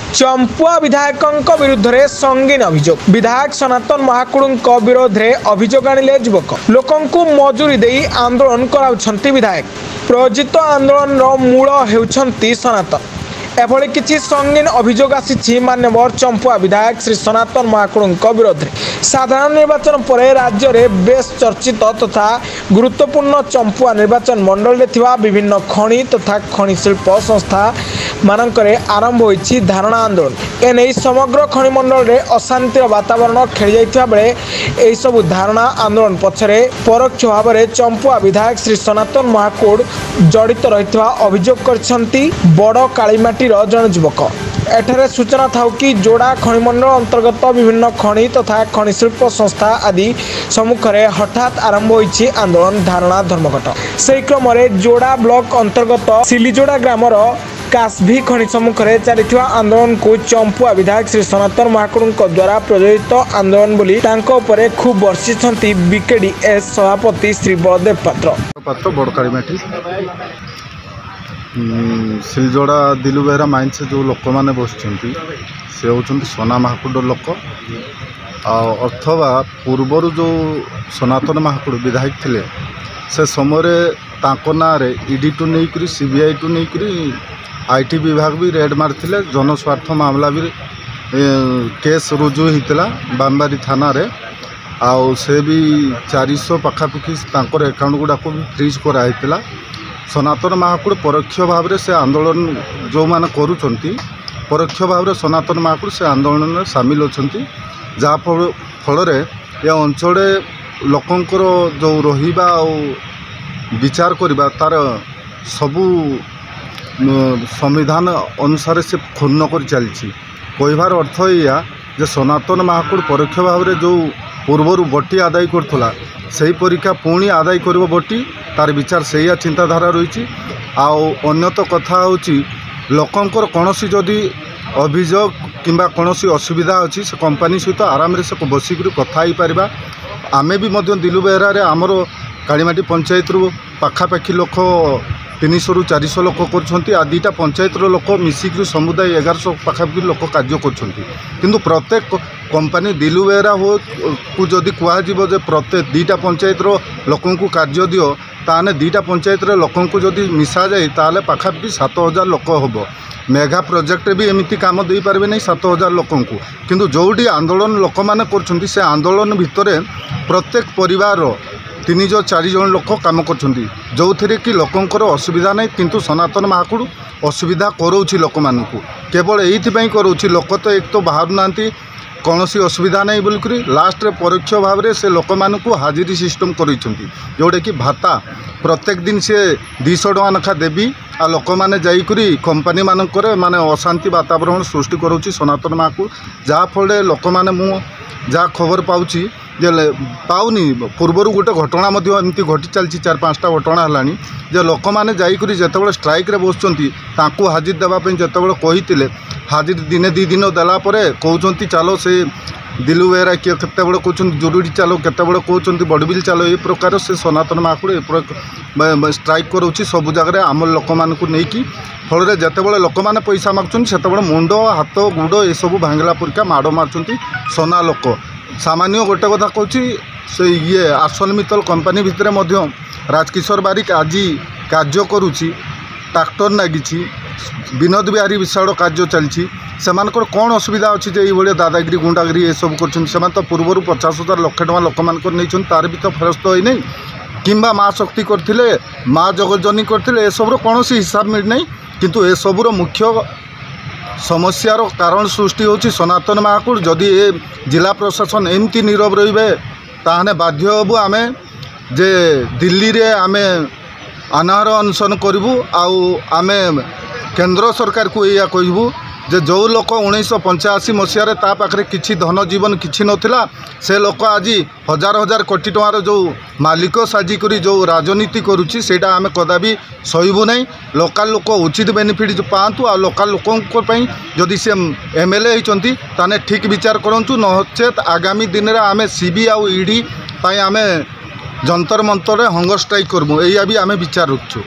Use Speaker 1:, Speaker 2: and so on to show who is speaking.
Speaker 1: चंपुआ विधायक विरुद्ध में संगीन अभियोग। विधायक सनातन महाकुड़ विरोध में अभियोग आनिले युवक। लोकंकु मजूरी दे आंदोलन कराउछंती विधायक। प्रयोजित आंदोलन मूल हेउछंती सनातन। एभली किछि संगीन अभियोग आसी मान्यवर चंपुआ विधायक श्री सनातन महाकुड़ विरोध में। साधारण निर्वाचन पर राज्य में बेस चर्चित तथा गुरुत्वपूर्ण चंपुआ निर्वाचन मंडल में थिबा विभिन्न खनि तथा खनि शिल्प संस्था मानकरे आरंभ होइछि धारणा आंदोलन। एने समग्र खनि मंडल में अशांतिर वातावरण खेली जाइथिबा बेले एही सबु धारणा आंदोलन पछरे परोक्ष भाव में चंपुआ विधायक श्री सनातन महाकुड़ जड़ित रहिथिबा अभियोग करछंती बड़ कालीमाटीर जन युवक। एठारे सूचना थाउ कि जोड़ा खनिमंडल अंतर्गत विभिन्न खनि तथा खनि शिल्प संस्था आदि सम्मुखें हठात आरंभ होइछि आंदोलन धारणा धर्मघट। से क्रम में जोड़ा ब्लॉक अंतर्गत सिलीजोड़ा ग्रामर कास्भी खनि सम्मुखें चलिथिबा आंदोलन को चंपुआ विधायक श्री सनातन महाकुड़ द्वारा प्रज्वलित आंदोलन बोली तांको उपरे खूब वर्षिछंती बीकेडीएस सभापति श्री बलदेव पात्र
Speaker 2: बड़कालीमाटी सिलजोड़ा दिलु बेहरा माइन से जो लोक मैंने बस से होती सोना महाकुड़ लोक अथवा पूर्वर जो सनातन महाकुड़ विधायक थिले से समय ना ईडी टू नहीं सीबीआई टू नहीं आईटी विभाग भी रेड मारते जनस्वार्थ मामला भी केस रुजु होता बामबारी थाना रे आउ से भी 400 पाखापाखि एकाउंट गुड़ाक भी फ्रीज कराइला। सनातन महाकुड़ परोक्ष भाव से आंदोलन जो मैंने करुँच परोक्ष भाव सनातन महाकुड़ से आंदोलन में सामिल अच्छा जहाँ फल ये अंचल लोकंर जो रहिबा विचार करबा तार सबू संविधान अनुसार से क्षुण्ण कर चलती। कहबार अर्थ या जे सनातन महाकुड़ परोक्ष भाव जो पूर्वर बटी आदाय करथला सही परीक्षा पुणी आदाय कर बटी तार विचार से चिंताधारा रही। आउ तो कथा होची लोकंकर कौनसी जदि अभियोग किंबा कौनसी असुविधा अच्छी से कंपनी सहित आराम से बसिक कथा ही पारिबा। आमे भी मध्य दिलु बेहरा आमर कालीमाटी पंचायत रु पाखापाखि लोक 300 रु 400 लोक कर दुईटा पंचायत लोक मिसिक समुदाय 1100 पाखापाखि लोक कार्य कर प्रत्येक कंपनी दिलु बेहरा हो को जदि कह प्रत्येक दुईटा पंचायत लोक कार्य दियो ताने दुईटा पंचायत लोक जदि मिसा जाए ताले पाखापाखि 7000 लोक हम। मेगा प्रोजेक्ट भी एमती काम दे पारे नहीं 7000 लोक किंतु जोटी आंदोलन लोक मैंने कर से आंदोलन भितर प्रत्येक परिवार 3-4 जन लोक काम कर जो थे कि लोकंर असुविधा नहीं किंतु सनातन महाकुड़ असुविधा कराऊँच लोक मानू केवल ये कराऊँच लोक तो एक तो बाहर ना कौन सी असुविधा नहीं बोलिक लास्ट रे परोक्ष भाव में से लोक मानू हाजिरी सिस्टम कर जोटा कि भाता प्रत्येक दिन से 200 टଙ୍କା लेखा देवी आ लोक मैंने जाइकरी कंपनी मानक माने अशांति वातावरण सृष्टि करुँच सनातन महाकुड़ जहाँ फल लोक मैंने मु जहाँ खबर पाऊँची जे पाऊनी पूर्वर गोटे घटना एमती घटी चलती 4-5टा घटना है जे लोक मैंने जाइकरी जितेबाला स्ट्राइक रे बसुँच हाजिर देवाई जितेबाला कही हाजिर दिने 2 दिन देलापर कहते चलो से दिलु बेहरा किए केत कहते जुरुडी चलो केत कहते बड़बिल चलो ये प्रकार से सनातन महाकुड़ स्ट्राइक करुँच सब जगह आम लोक मानू नहीं फल जितेबाला लोक मैंने पैसा मागुं से मुंड हाथ गुड़ ये सब भांगला परिका माड़ मार्च सोना लोक सामान्य गोटे कथा कहूँ से ये आर्सल मित्तल कंपनी भितर राजकिशोर बारिक आज कार्य करुँची ट्राक्टर नागिछि विनोद बिहारी विशाल कार्य चलती से कौन असुविधा अच्छी जे ये दादागिरी गुंडागिरी ये सब कर तो पूर्वर 50,000 लाख टଙ୍କା लोक मान नहीं तार भी तो फेरस्त हो नहीं किंबा माँ शक्ति करते माँ जगज्जनी करते ये सब कौन हिसाब मिलना किंतु ये सबूर मुख्य समस्यार कारण सृष्टि होची सनातन महाकुड़ जदि ये जिला प्रशासन एमती नीरव रहिबे ताहने बाध्य हबु आमे जे दिल्ली रे आमे अनाहार अनशन करूँ आमे केंद्र सरकार को या कहबू जे जो लोक 1985 मसीह ता पाखरे किछि धन जीवन किछि नथिला से लोक आज हजार हजार कोटी टंकार जो मालिक साजिक जो राजनीति करुच्ची सेटा आमे कदापि सहिबू नहीं। लोकल लोक उचित बेनिफिट पातु आ लोकल लोकों जदि से एमएलए होती ताने ठीक विचार करूँ नचेत आगामी दिन में आमे सीबी आउ ईडी आमे जंतर मंतर हंगर स्ट्राइक करमु या भी आमे विचार रखु।